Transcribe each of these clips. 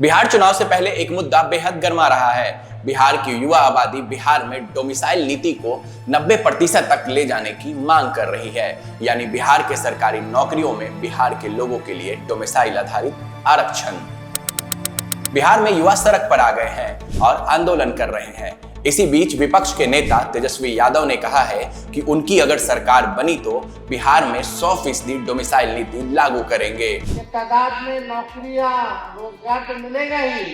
बिहार चुनाव से पहले एक मुद्दा बेहद गर्मा रहा है। बिहार की युवा आबादी बिहार में डोमिसाइल नीति को 90% तक ले जाने की मांग कर रही है, यानी बिहार के सरकारी नौकरियों में बिहार के लोगों के लिए डोमिसाइल आधारित आरक्षण। बिहार में युवा सड़क पर आ गए हैं और आंदोलन कर रहे हैं। इसी बीच विपक्ष के नेता तेजस्वी यादव ने कहा है कि उनकी अगर सरकार बनी तो बिहार में 100% डोमिसाइल नीति लागू करेंगे। तादाद में नौकरियां रोजगार तो मिलेगा ही,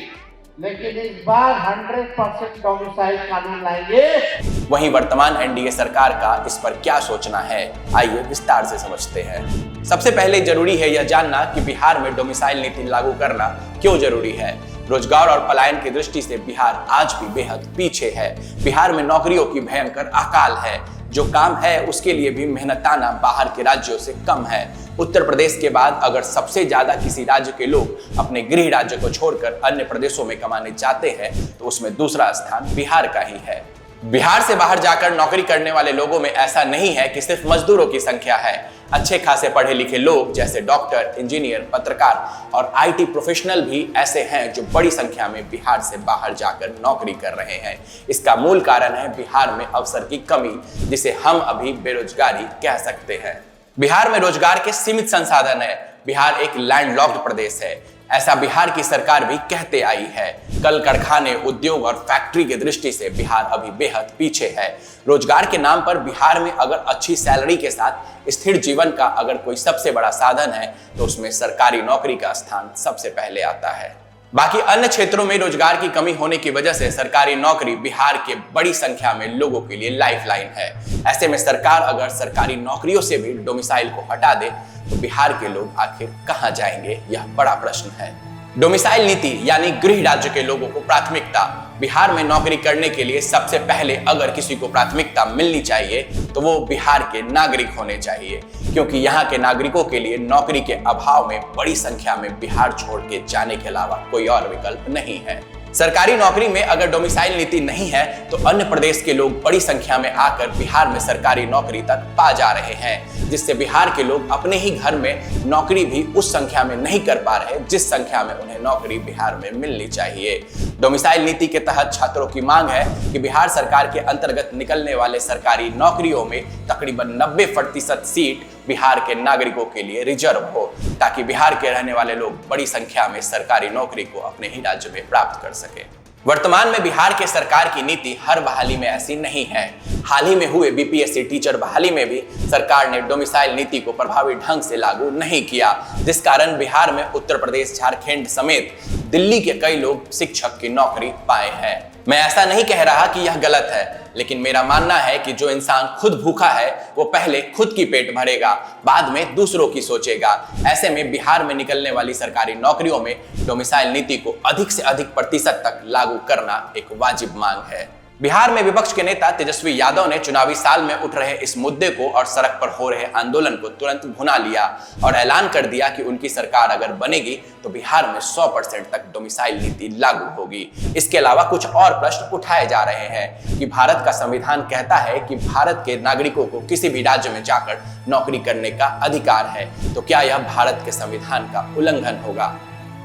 लेकिन इस बार 100% डोमिसाइल कानून लाएंगे। वहीं वर्तमान एनडीए सरकार का इस पर क्या सोचना है, आइए विस्तार से समझते हैं। सबसे पहले जरूरी है यह जानना कि बिहार में डोमिसाइल नीति लागू करना क्यों जरूरी है। रोजगार और पलायन की दृष्टि से बिहार आज भी बेहद पीछे है। बिहार में नौकरियों की भयंकर अकाल है। जो काम है उसके लिए भी मेहनताना बाहर के राज्यों से कम है। उत्तर प्रदेश के बाद अगर सबसे ज्यादा किसी राज्य के लोग अपने गृह राज्य को छोड़कर अन्य प्रदेशों में कमाने जाते हैं तो उसमें दूसरा स्थान बिहार का ही है। बिहार से बाहर जाकर नौकरी करने वाले लोगों में ऐसा नहीं है कि सिर्फ मजदूरों की संख्या है। अच्छे खासे पढ़े लिखे लोग जैसे डॉक्टर, इंजीनियर, पत्रकार और आईटी प्रोफेशनल भी ऐसे हैं जो बड़ी संख्या में बिहार से बाहर जाकर नौकरी कर रहे हैं। इसका मूल कारण है बिहार में अवसर की कमी, जिसे हम अभी बेरोजगारी कह सकते हैं। बिहार में रोजगार के सीमित संसाधन है। बिहार एक लैंडलॉक्ड प्रदेश है, ऐसा बिहार की सरकार भी कहते आई है। कल कारखाने, उद्योग और फैक्ट्री की दृष्टि से बिहार अभी बेहद पीछे है। रोजगार के नाम पर बिहार में अगर अच्छी सैलरी के साथ स्थिर जीवन का अगर कोई सबसे बड़ा साधन है तो उसमें सरकारी नौकरी का स्थान सबसे पहले आता है। बाकी अन्य क्षेत्रों में रोजगार की कमी होने की वजह से सरकारी नौकरी बिहार के बड़ी संख्या में लोगों के लिए लाइफलाइन है। ऐसे में सरकार अगर सरकारी नौकरियों से भी डोमिसाइल को हटा दे तो बिहार के लोग आखिर कहां जाएंगे, यह बड़ा प्रश्न है। डोमिसाइल नीति यानी गृह राज्य के लोगों को प्राथमिकता। बिहार में नौकरी करने के लिए सबसे पहले अगर किसी को प्राथमिकता मिलनी चाहिए तो वो बिहार के नागरिक होने चाहिए, क्योंकि यहाँ के नागरिकों के लिए नौकरी के अभाव में बड़ी संख्या में बिहार छोड़ के जाने के अलावा कोई और विकल्प नहीं है। सरकारी नौकरी में अगर डोमिसाइल नीति नहीं है तो अन्य प्रदेश के लोग बड़ी संख्या में आकर बिहार में सरकारी नौकरी तक पा जा रहे हैं, जिससे बिहार के लोग अपने ही घर में नौकरी भी उस संख्या में नहीं कर पा रहे जिस संख्या में उन्हें नौकरी बिहार में मिलनी चाहिए। डोमिसाइल नीति के तहत छात्रों की मांग है कि बिहार सरकार के अंतर्गत निकलने वाले सरकारी नौकरियों में तकरीबन 90% सीट बिहार के नागरिकों के लिए रिजर्व हो, ताकि बिहार के रहने वाले लोग बड़ी संख्या में सरकारी नौकरी को अपने ही राज्य में प्राप्त कर सके। वर्तमान में बिहार के सरकार की नीति हर बहाली में ऐसी नहीं है। हाल ही में हुए बीपीएससी टीचर बहाली में भी सरकार ने डोमिसाइल नीति को प्रभावी ढंग से लागू नहीं किया, जिस कारण बिहार में उत्तर प्रदेश, झारखंड समेत दिल्ली के कई लोग शिक्षक की नौकरी पाए हैं। मैं ऐसा नहीं कह रहा कि यह गलत है, लेकिन मेरा मानना है कि जो इंसान खुद भूखा है वो पहले खुद की पेट भरेगा, बाद में दूसरों की सोचेगा। ऐसे में बिहार में निकलने वाली सरकारी नौकरियों में डोमिसाइल नीति को अधिक से अधिक प्रतिशत तक लागू करना एक वाजिब मांग है। बिहार में विपक्ष के नेता तेजस्वी यादव ने चुनावी साल में उठ रहे इस मुद्दे को और सड़क पर हो रहे आंदोलन को तुरंत भुना लिया और ऐलान कर दिया कि उनकी सरकार अगर बनेगी तो बिहार में 100% तक डोमिसाइल नीति लागू होगी। इसके अलावा कुछ और प्रश्न उठाए जा रहे हैं कि भारत का संविधान कहता है कि भारत के नागरिकों को किसी भी राज्य में जाकर नौकरी करने का अधिकार है, तो क्या यह भारत के संविधान का उल्लंघन होगा?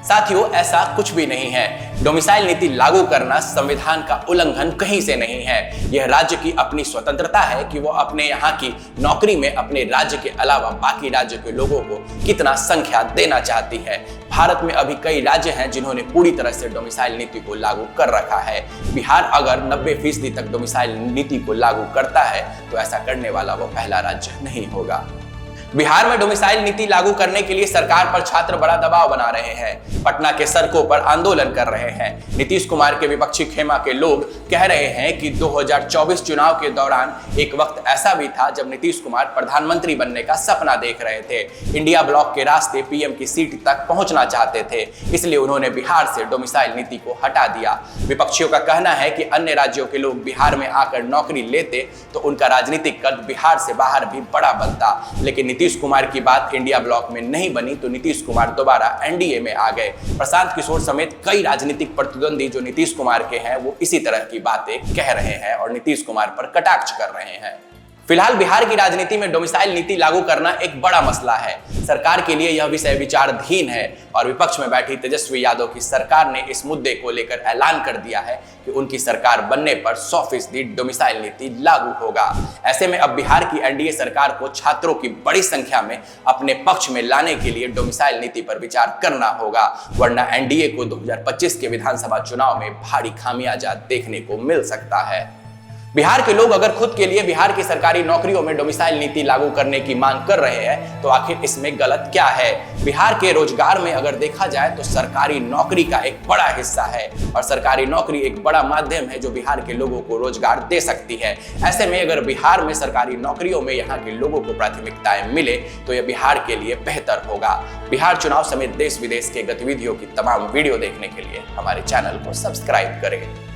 साथियों, ऐसा कुछ भी नहीं है। डोमिसाइल नीति लागू करना संविधान का उल्लंघन कहीं से नहीं है। यह राज्य की अपनी स्वतंत्रता है कि वो अपने यहाँ की नौकरी में अपने राज्य के अलावा बाकी राज्य के लोगों को कितना संख्या देना चाहती है। भारत में अभी कई राज्य हैं जिन्होंने पूरी तरह से डोमिसाइल नीति को लागू कर रखा है। बिहार अगर 90% तक डोमिसाइल नीति को लागू करता है तो ऐसा करने वाला वो पहला राज्य नहीं होगा। बिहार में डोमिसाइल नीति लागू करने के लिए सरकार पर छात्र बड़ा दबाव बना रहे हैं। पटना के सड़कों पर आंदोलन कर रहे हैं। नीतीश कुमार के विपक्षी खेमा के लोग कह रहे हैं कि 2024 चुनाव के दौरान एक वक्त ऐसा भी था जब नीतीश कुमार प्रधानमंत्री बनने का सपना देख रहे थे। इंडिया ब्लॉक के रास्ते पीएम की सीट तक पहुंचना चाहते थे, इसलिए उन्होंने बिहार से डोमिसाइल नीति को हटा दिया। विपक्षियों का कहना है कि अन्य राज्यों के लोग बिहार में आकर नौकरी लेते तो उनका राजनीतिक कद बिहार से बाहर भी बड़ा बनता, लेकिन नीतीश कुमार की बात इंडिया ब्लॉक में नहीं बनी तो नीतीश कुमार दोबारा एनडीए में आ गए। प्रशांत किशोर समेत कई राजनीतिक प्रतिद्वंदी जो नीतीश कुमार के हैं वो इसी तरह की बातें कह रहे हैं और नीतीश कुमार पर कटाक्ष कर रहे हैं। फिलहाल बिहार की राजनीति में डोमिसाइल नीति लागू करना एक बड़ा मसला है। सरकार के लिए यह विषय विचाराधीन है और विपक्ष में बैठी तेजस्वी यादव की सरकार ने इस मुद्दे को लेकर ऐलान कर दिया है कि उनकी सरकार बनने पर 100% डोमिसाइल नीति लागू होगा। ऐसे में अब बिहार की एनडीए सरकार को छात्रों की बड़ी संख्या में अपने पक्ष में लाने के लिए डोमिसाइल नीति पर विचार करना होगा, वरना एनडीए को 2025 के विधानसभा चुनाव में भारी खामियाजा देखने को मिल सकता है। बिहार के लोग अगर खुद के लिए बिहार की सरकारी नौकरियों में डोमिसाइल नीति लागू करने की मांग कर रहे हैं तो आखिर इसमें गलत क्या है? बिहार के रोजगार में अगर देखा जाए तो सरकारी नौकरी का एक बड़ा हिस्सा है और सरकारी नौकरी एक बड़ा माध्यम है जो बिहार के लोगों को रोजगार दे सकती है। ऐसे में अगर बिहार में सरकारी नौकरियों में यहाँ के लोगों को प्राथमिकताएं मिले तो यह बिहार के लिए बेहतर होगा। बिहार चुनाव समेत देश विदेश के गतिविधियों की तमाम वीडियो देखने के लिए हमारे चैनल को सब्सक्राइब करें।